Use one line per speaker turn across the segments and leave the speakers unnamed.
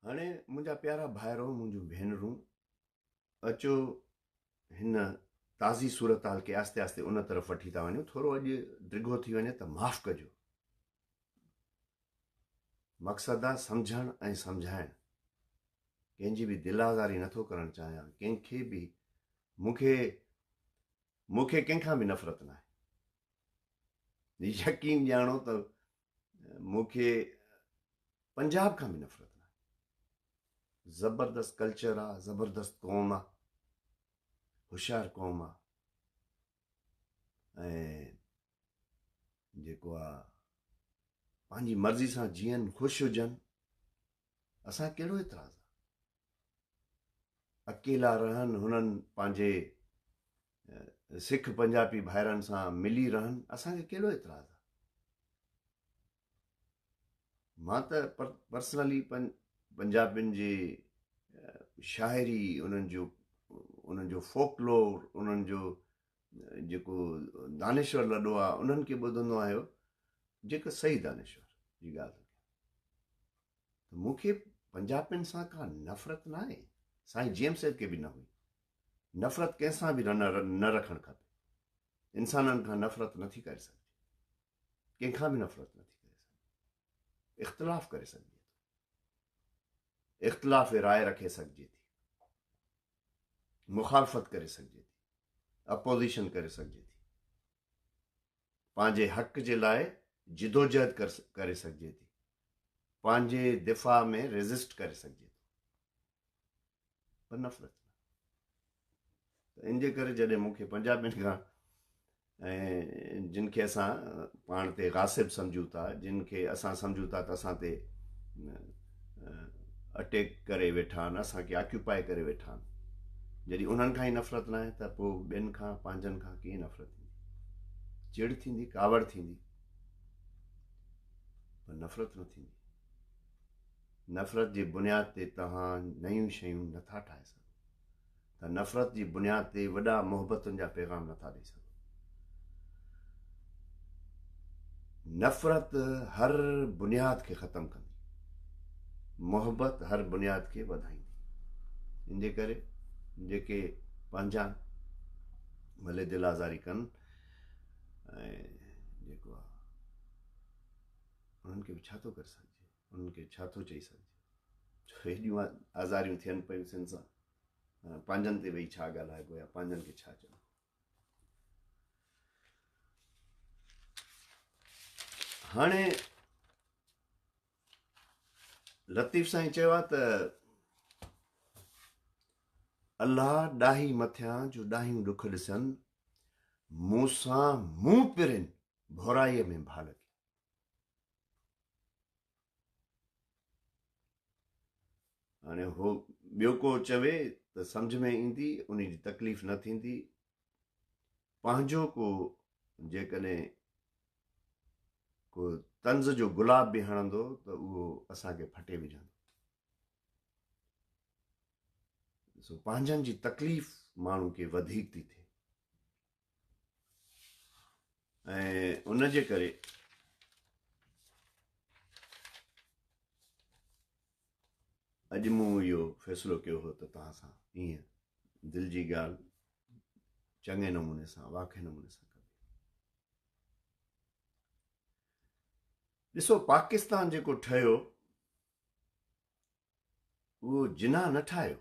हाणे मुंहिंजा प्यारा भाइरो मुंहिंजूं भेनरूं अचो हिन ताज़ी सूरत हाल खे आस्ते आस्ते उन तरफ़ वठी था वञूं। थोरो अॼु डिघो थी वञे त माफ़ु कजो। मक़सदु आहे सम्झणु ऐं सम्झाइणु। कंहिंजी बि दिलि आज़ारी नथो करणु चाहियां। कंहिंखे बि मूंखे कंहिंखां बि नफ़रत न आहे। यकीन ॼाणो त मूंखे पंजाब खां बि नफ़रत न आहे। ज़बरदस्त कल्चर आहे, ज़बरदस्त क़ौम आहे, होशियारु क़ौम आहे ऐं जेको आहे पंहिंजी मर्ज़ी सां जीअनि, ख़ुशि हुजनि। असां कहिड़ो एतिराज़ु आहे? अकेला रहनि, हुननि पंहिंजे सिख पंजाबी भाइरनि सां मिली रहनि, असांखे कहिड़ो एतिराज़ु आहे? मां त पर्सनली पंजाबियुनि जी शाइरी, उन्हनि जो फोकलोर, उन्हनि जो जेको दानेश्वर लॾो आहे, उन्हनि खे ॿुधंदो आहियो। जेको सही दानेश्वर जी ॻाल्हि त मूंखे पंजाबियुनि सां का नफ़रत न आहे। साईं जेम्स खे बि न हुई। नफ़रत कंहिंसां बि न रखणु खपे। इंसाननि खां नफ़रत नथी करे सघिजे, कंहिंखां बि नफ़रत नथी करे सघिजे। इख़्तिलाफ़ करे सघिजे थो, इख़्तिलाफ़ राय रखे सघिजे थी, मुखालफ़त करे सघिजे थी, अपोज़िशन करे सघिजे थी, पंहिंजे हक़ जे लाइ जिदोजहद करे सघिजे थी, पंहिंजे दिफ़ा में रेज़िस्ट करे सघिजे थो, पर नफ़रत न। त इन जे करे जॾहिं मूंखे पंजाबियुनि खां ऐं जिन खे असां पाण ते गासिब सम्झूं था, जिन खे असां सम्झूं था त असां ते अटैक करे वेठा आहिनि, असांखे ऑक्यूपाए करे वेठा आहिनि, जॾहिं उन्हनि खां ई नफ़रत न आहे त पोइ ॿियनि खां, पंहिंजनि खां कीअं नफ़रत थींदी? चिड़ थींदी, कावड़ थींदी, पर नफ़रत न थींदी। नफ़रत जी बुनियाद ते तव्हां नयूं शयूं नथा ठाहे सघो, त नफ़रत जी बुनियाद ते वॾा मोहबतुनि जा पैगाम नथा ॾेई सघो। नफ़रत हर बुनियाद खे ख़तमु कंदी, मोहबत हर बुनियाद खे वधाईंदी। इन जे करे जेके पंहिंजा भले दिलि आज़ारी कनि ऐं जेको आहे उन्हनि खे बि छा थो करे सघिजे, उन्हनि खे छा थो चई सघिजे? छो हेॾियूं आज़ारियूं थियनि पियूं सिन सां, पंहिंजनि ते वेही छा ॻाल्हाइबो या पंहिंजनि खे छा चइबो? हाणे लतीफ़ साईं चयो आहे त अल्लाह ॾाही मथियां जो ॾाहियूं ॾुख ॾिसनि, मूंसां मुंहुं पिरिन भोराईअ में भाल खे। हाणे हो ॿियो को चवे त सम्झ में ईंदी, उन जी तकलीफ़ न थींदी। पंहिंजो को जेकॾहिं को तंज़ जो गुलाब बि हणंदो त उहो असांखे फटे विझंदो। सो पंहिंजनि जी तकलीफ़ माण्हू खे वधीक थी थिए ऐं उन जे करे अॼु मूं इहो फ़ैसिलो कयो हो त तव्हां सां ईअं दिलि जी ॻाल्हि चङे नमूने सां, वाखे नमूने सां कबी। ॾिसो, पाकिस्तान जेको ठहियो उहो जिनाह न ठाहियो,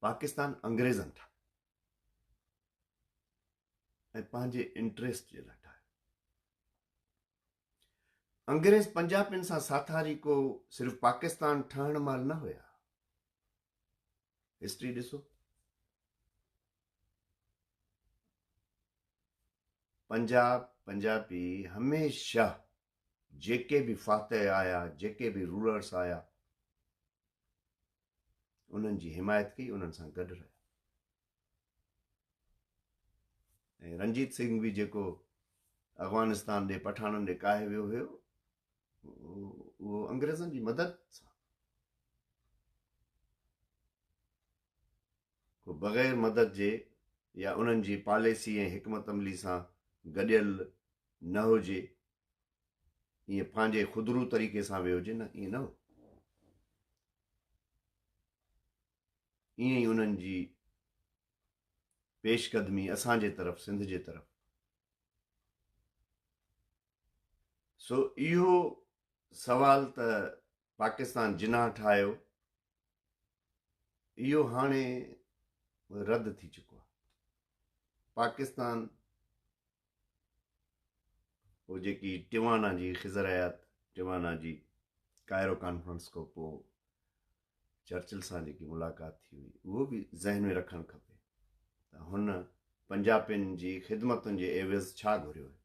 पाकिस्तान अंग्रेज़नि ठाहियो ऐं पंहिंजे इंट्रस्ट जे लाइ ठाहियो। अंग्रेज़ पंजाबियुनि सां साथारी को सिर्फ़ु पाकिस्तान ठहण महिल न हुया। हिस्ट्री ॾिसो, पंजाबी हमेशह जेके बि फातह आया, जेके बि रूलर्स आया, उन्हनि जी हिमायत कई, उन्हनि सां गॾु रहिया। ऐं रंजीत सिंह बि जेको अफ़गानिस्तान ॾे पठाननि ॾे काहे वियो हुयो, उहो अंग्रेज़नि जी मदद सां। को बग़ैर मदद जे या उन्हनि जी पॉलिसी ऐं हिकमत अमली सां गॾियल न हुजे ईअं पंहिंजे ख़ुदरू तरीक़े सां वियो हुजे न, ईअं न हो। ईअं ई उन्हनि जी पेशकदमी असांजे तरफ़, सिंध जे तरफ़। सो इहो सवाल त पाकिस्तान जिनाह ठाहियो, इहो हाणे रद्द थी चुको आहे। पाकिस्तान वो जेकी टिवाना जी ख़िज़र हयात टिवाना जी कायरो कॉन्फ्रेंस खां पोइ चर्चिल सां जेकी मुलाक़ात थी हुई, उहो बि ज़हन में रखणु खपे त हुन पंजाबियुनि जी ख़िदमतुनि जे एवज़ छा घुरियो आहे।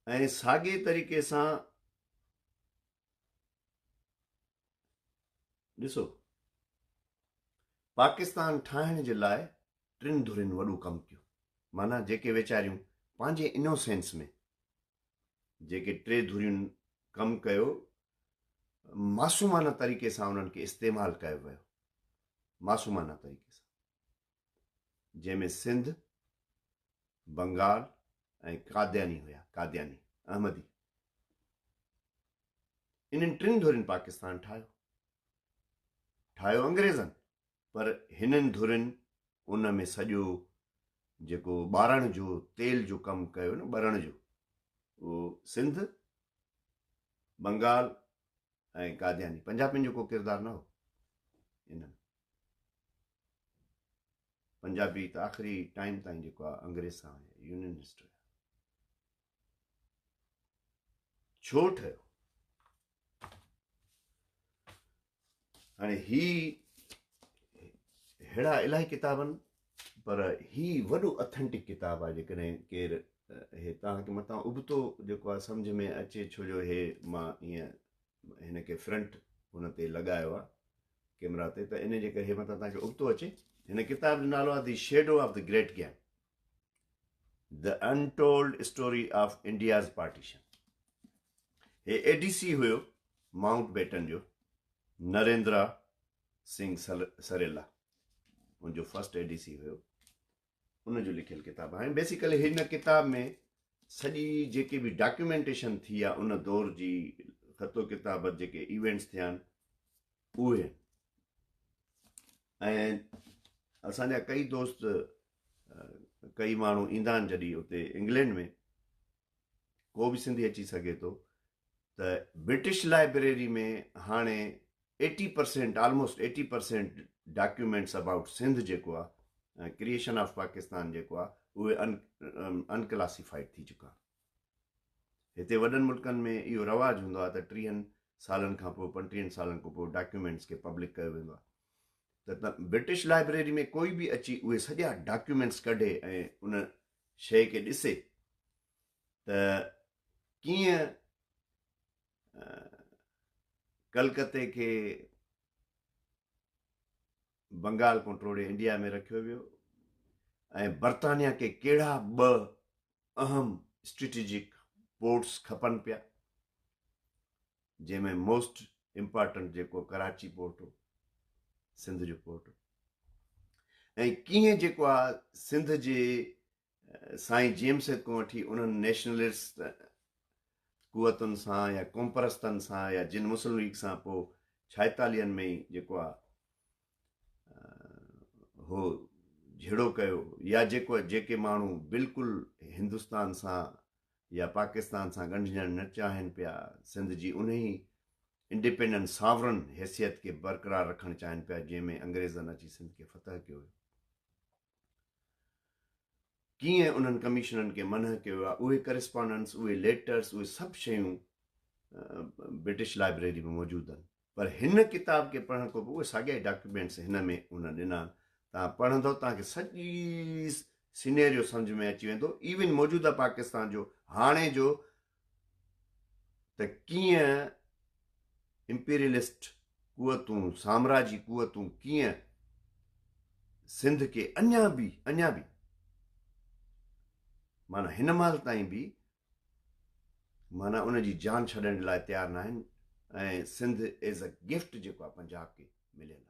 ऐं साॻे तरीक़े सां ॾिसो, पाकिस्तान ठाहिण जे लाइ टिनि धुरियुनि वॾो कमु कयो। माना जेके वीचारियूं पंहिंजे इनोसेंस में जेके टे धुरियुनि कमु कयो, मासूमाना तरीक़े सां उन्हनि खे इस्तेमालु कयो वियो, मासूमाना तरीक़े सां, जंहिंमें सिंध, बंगाल ऐं कादियानी हुया, कादियानी अहमदी। इन्हनि टिनि धुरियुनि पाकिस्तान ठाहियो अंग्रेज़नि, पर हिननि धुरियुनि उन में सॼो जेको ॿारण जो तेल जो कमु कयो न, ॿरण जो, उहो सिंध, बंगाल ऐं कादियानी। पंजाबियुनि जो को किरदारु न हो इन्हनि। पंजाबी त आख़िरी टाइम ताईं जेको आहे अंग्रेज़ सां यूनियनिस्ट हुया। छो ठहियो? हाणे ही अहिड़ा इलाही किताब आहिनि, पर ही वॾो अथेंटिक किताबु आहे। जेकॾहिं केरु हे तव्हांखे मथां उबतो जेको आहे सम्झ में अचे, छो जो हे मां ईअं हिनखे फ्रंट हुन ते लॻायो आहे कैमरा ते, त इन जे करे हे मथां तव्हांखे उबतो अचे। हिन किताब जो नालो आहे the shadow of the great game, the untold story of India's partition. हे एडीसी हुयो माउंट बेटन जो, नरेंद्र सिंह सरेला उनजो फर्स्ट एडीसी हुयो, उनजो लिखियल किताब आहे। बेसिकली हिन किताब में सॼी जेके बि डॉक्यूमेंटेशन थी आहे उन दौर जी, ख़तो किताब जेके इवेंट्स थिया आहिनि उहे। ऐं असांजा कई दोस्त, कई माण्हू ईंदा आहिनि जॾहिं उते इंग्लैंड में, को बि सिंधी अची सघे थो, त ब्रिटिश लाइब्रेरी में हाणे 80%, ऑलमोस्ट 80% डॉक्यूमेंट्स अबाउट सिंध जेको आहे, क्रिएशन ऑफ पाकिस्तान जेको आहे, उहे अनक्लासिफाइड थी चुका। हिते वॾनि मुल्कनि में इहो रवाजु हूंदो आहे त 30 सालनि खां पोइ, 35 सालनि खां पोइ डॉक्यूमेंट्स खे पब्लिक कयो वेंदो आहे। त ब्रिटिश लाइब्रेरी में कोई बि अची उहे सॼा डॉक्यूमेंट्स कढे ऐं उन शइ खे ॾिसे त कीअं कलकत्ते खे बंगाल खां टोड़े इंडिया में रखियो वियो, ऐं बर्तानिया खे कहिड़ा ॿ अहम स्ट्रेटेजिक पोर्ट्स खपनि पिया, जंहिंमें मोस्ट इम्पॉर्टेंट जेको कराची पोर्ट हो, सिंध जो पोर्ट हो, ऐं कीअं जेको आहे सिंध जे साईं जेम्स खां वठी उन्हनि नेशनलिस्ट कुवतुनि सां या कॉम्परस्तनि सां या जिन मुस्लिम लीग सां पोइ 46 में ई जेको आहे हो झेड़ो कयो, या जेके माण्हू बिल्कुलु हिंदुस्तान सां या पाकिस्तान सां ॻंढिजणु न चाहिनि पिया, सिंध जी उन ई इंडिपेंडेंट सॉवरन हैसियत खे बरक़रार रखणु चाहिनि पिया, जंहिंमें अंग्रेज़नि अची सिंध खे फतह कयो हुयो, कीअं उन्हनि कमीशननि खे मनह कयो आहे, उहे करस्पॉन्डेंस, उहे लेटर्स, उहे सभु शयूं ब्रिटिश लाइब्रेरी में मौजूदु आहिनि। पर हिन किताब खे पढ़ण खां पोइ उहे साॻिया डॉक्यूमेंट्स हिन में उन ॾिना। तव्हां पढ़ंदव तव्हांखे सॼी सीनेरियो सम्झ में अची वेंदो, इवन मौजूदा पाकिस्तान जो हाणे जो, त कीअं इंपीरियलिस्ट कुवतूं, साम्राजी कुवतूं कीअं सिंध खे अञा बि माना हिन महिल ताईं बि माना उनजी जान छॾण लाइ तयारु न आहिनि, ऐं सिंध एज़ अ गिफ्ट जेको आहे पंजाब खे मिलियल आहे।